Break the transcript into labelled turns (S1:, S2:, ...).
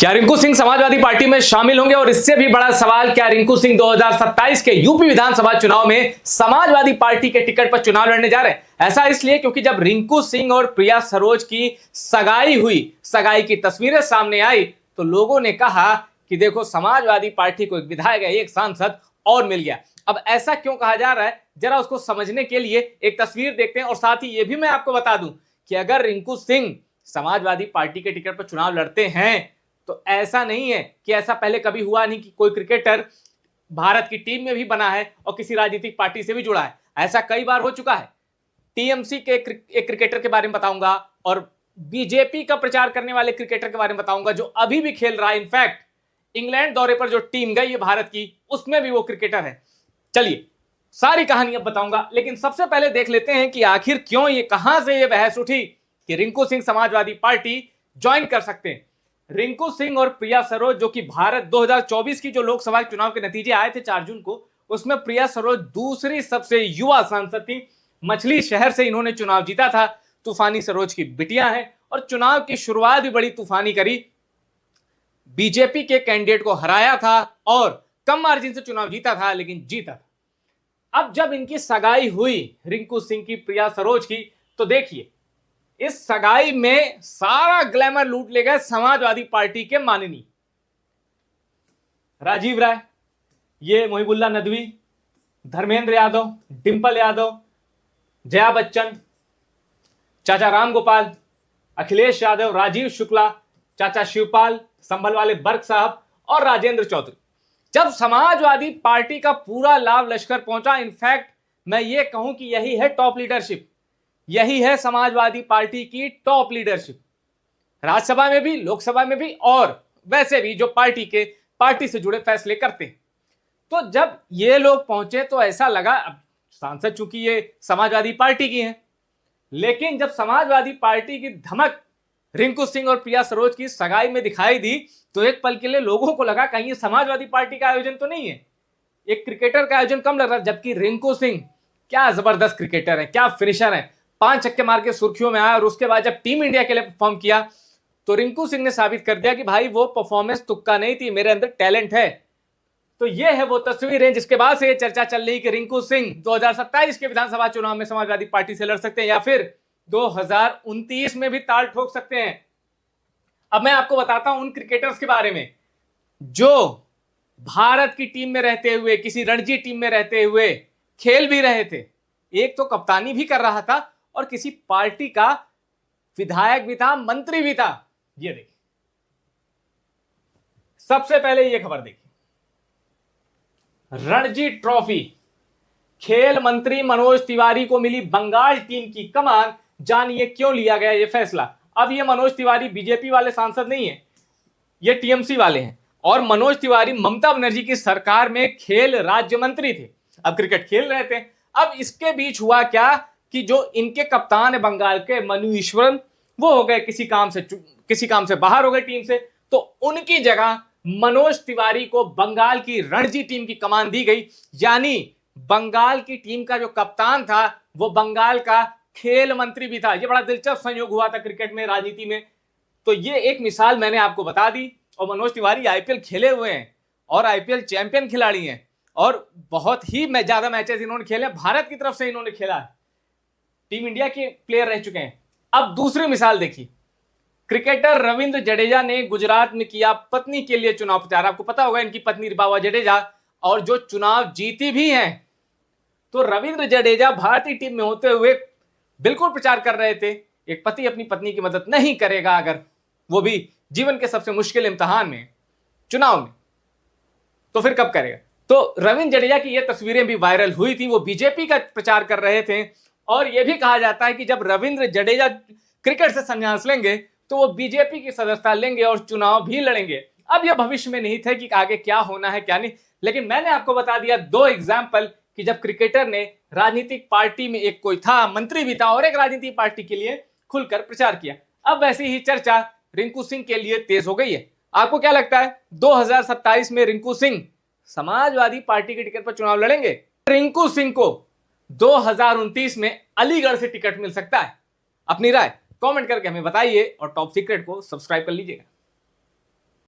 S1: क्या रिंकू सिंह समाजवादी पार्टी में शामिल होंगे? और इससे भी बड़ा सवाल, क्या रिंकू सिंह 2027 के यूपी विधानसभा चुनाव में समाजवादी पार्टी के टिकट पर चुनाव लड़ने जा रहे हैं? ऐसा इसलिए क्योंकि जब रिंकू सिंह और प्रिया सरोज की सगाई हुई, सगाई की तस्वीरें सामने आई, तो लोगों ने कहा कि देखो, समाजवादी पार्टी को एक विधायक, एक सांसद और मिल गया। अब ऐसा क्यों कहा जा रहा है, जरा उसको समझने के लिए एक तस्वीर देखते हैं। और साथ ही ये भी मैं आपको बता दूं कि अगर रिंकू सिंह समाजवादी पार्टी के टिकट पर चुनाव लड़ते हैं तो ऐसा नहीं है कि ऐसा पहले कभी हुआ नहीं कि कोई क्रिकेटर भारत की टीम में भी बना है और किसी राजनीतिक पार्टी से भी जुड़ा है। ऐसा कई बार हो चुका है। टीएमसी के एक क्रिकेटर के बारे में बताऊंगा और बीजेपी का प्रचार करने वाले क्रिकेटर के बारे में बताऊंगा जो अभी भी खेल रहा है। इनफैक्ट इंग्लैंड दौरे पर जो टीम गई है भारत की, उसमें भी वो क्रिकेटर है। चलिए, सारी कहानी अब बताऊंगा, लेकिन सबसे पहले देख लेते हैं कि आखिर क्यों कहां से ये बहस उठी कि रिंकू सिंह समाजवादी पार्टी ज्वाइन कर सकते हैं। रिंकू सिंह और प्रिया सरोज, जो कि भारत 2024 की जो लोकसभा चुनाव के नतीजे आए थे 4 जून को, उसमें प्रिया सरोज दूसरी सबसे युवा सांसद थी। मछली शहर से इन्होंने चुनाव जीता था। तूफानी सरोज की बिटिया है और चुनाव की शुरुआत भी बड़ी तूफानी करी। बीजेपी के कैंडिडेट को हराया था और कम मार्जिन से चुनाव जीता था, लेकिन जीता। अब जब इनकी सगाई हुई रिंकू सिंह की, प्रिया सरोज की, तो देखिए, इस सगाई में सारा ग्लैमर लूट ले गए समाजवादी पार्टी के माननीय राजीव राय, ये मुहिबुल्लाह नदवी, धर्मेंद्र यादव, डिंपल यादव, जया बच्चन, चाचा राम गोपाल, अखिलेश यादव, राजीव शुक्ला, चाचा शिवपाल, संभल वाले बर्क साहब और राजेंद्र चौधरी। जब समाजवादी पार्टी का पूरा लाभ लश्कर पहुंचा, इनफैक्ट मैं ये कहूं कि यही है टॉप लीडरशिप, यही है समाजवादी पार्टी की टॉप लीडरशिप, राज्यसभा में भी, लोकसभा में भी और वैसे भी जो पार्टी से जुड़े फैसले करते हैं। तो जब ये लोग पहुंचे तो ऐसा लगा, अब सांसद चूंकि ये समाजवादी पार्टी की हैं, लेकिन जब समाजवादी पार्टी की धमक रिंकू सिंह और प्रिया सरोज की सगाई में दिखाई दी, तो एक पल के लिए लोगों को लगा कहीं ये समाजवादी पार्टी का आयोजन तो नहीं है, एक क्रिकेटर का आयोजन कम लग रहा है। जबकि रिंकू सिंह क्या जबरदस्त क्रिकेटर है, क्या फिनिशर है, 5 छक्के मार के सुर्खियों में आया। और उसके बाद जब टीम इंडिया के लिए परफॉर्म किया तो रिंकू सिंह ने साबित कर दिया कि भाई वो परफॉर्मेंस तुक्का नहीं थी, मेरे अंदर टैलेंट है। तो ये है वो तस्वीर है जिसके बाद से ये चर्चा चल रही कि रिंकू सिंह 2027 के विधानसभा चुनाव में समाजवादी पार्टी से लड़ सकते हैं या फिर 2029 में भी ताल ठोक सकते हैं। अब मैं आपको बताता हूं उन क्रिकेटर्स के बारे में जो भारत की टीम में रहते हुए, किसी रणजी टीम में रहते हुए खेल भी रहे थे, एक तो कप्तानी भी कर रहा था और किसी पार्टी का विधायक भी था, मंत्री भी था। ये देखिए, सबसे पहले ये खबर देखिए, रणजी ट्रॉफी, खेल मंत्री मनोज तिवारी को मिली बंगाल टीम की कमान। जानिए क्यों लिया गया ये फैसला। अब ये मनोज तिवारी बीजेपी वाले सांसद नहीं है, ये टीएमसी वाले हैं। और मनोज तिवारी ममता बनर्जी की सरकार में खेल राज्य मंत्री थे, अब क्रिकेट खेल रहे थे। अब इसके बीच हुआ क्या कि जो इनके कप्तान है बंगाल के, मनु ईश्वरन, वो हो गए किसी काम से बाहर हो गए टीम से, तो उनकी जगह मनोज तिवारी को बंगाल की रणजी टीम की कमान दी गई। यानी बंगाल की टीम का जो कप्तान था वो बंगाल का खेल मंत्री भी था। ये बड़ा दिलचस्प संयोग हुआ था क्रिकेट में, राजनीति में। तो ये एक मिसाल मैंने आपको बता दी। और मनोज तिवारी आईपीएल खेले हुए हैं और आईपीएल चैंपियन खिलाड़ी हैं और बहुत ही ज्यादा मैचेस इन्होंने खेले, भारत की तरफ से इन्होंने खेला है, टीम इंडिया के प्लेयर रह चुके हैं। अब दूसरी मिसाल देखिए, क्रिकेटर रविंद्र जडेजा ने गुजरात में किया पत्नी के लिए चुनाव प्रचार। आपको पता होगा इनकी पत्नी रिबावा जडेजा, और जो चुनाव जीती भी हैं। तो रविंद्र जडेजा भारतीय टीम में होते हुए बिल्कुल प्रचार कर रहे थे, एक पति अपनी पत्नी की मदद नहीं करेगा, अगर वो भी जीवन के सबसे मुश्किल इम्तिहान में, चुनाव में, तो फिर कब करेगा। तो रविंद्र जडेजा की ये तस्वीरें भी वायरल हुई थी, वो बीजेपी का प्रचार कर रहे थे। और यह भी कहा जाता है कि जब रविंद्र जडेजा क्रिकेट से संन्यास लेंगे तो वो बीजेपी की सदस्यता लेंगे और चुनाव भी लड़ेंगे। अब यह भविष्य में नहीं था कि आगे क्या होना है क्या नहीं, लेकिन मैंने आपको बता दिया 2 एग्जाम्पल कि जब क्रिकेटर ने राजनीतिक पार्टी में, एक कोई था मंत्री भी था और एक राजनीतिक पार्टी के लिए खुलकर प्रचार किया। अब वैसी ही चर्चा रिंकू सिंह के लिए तेज हो गई है। आपको क्या लगता है 2027 में रिंकू सिंह समाजवादी पार्टी के टिकट पर चुनाव लड़ेंगे? रिंकू सिंह को 2029 में अलीगढ़ से टिकट मिल सकता है? अपनी राय कमेंट करके हमें बताइए और टॉप सीक्रेट को सब्सक्राइब कर लीजिएगा।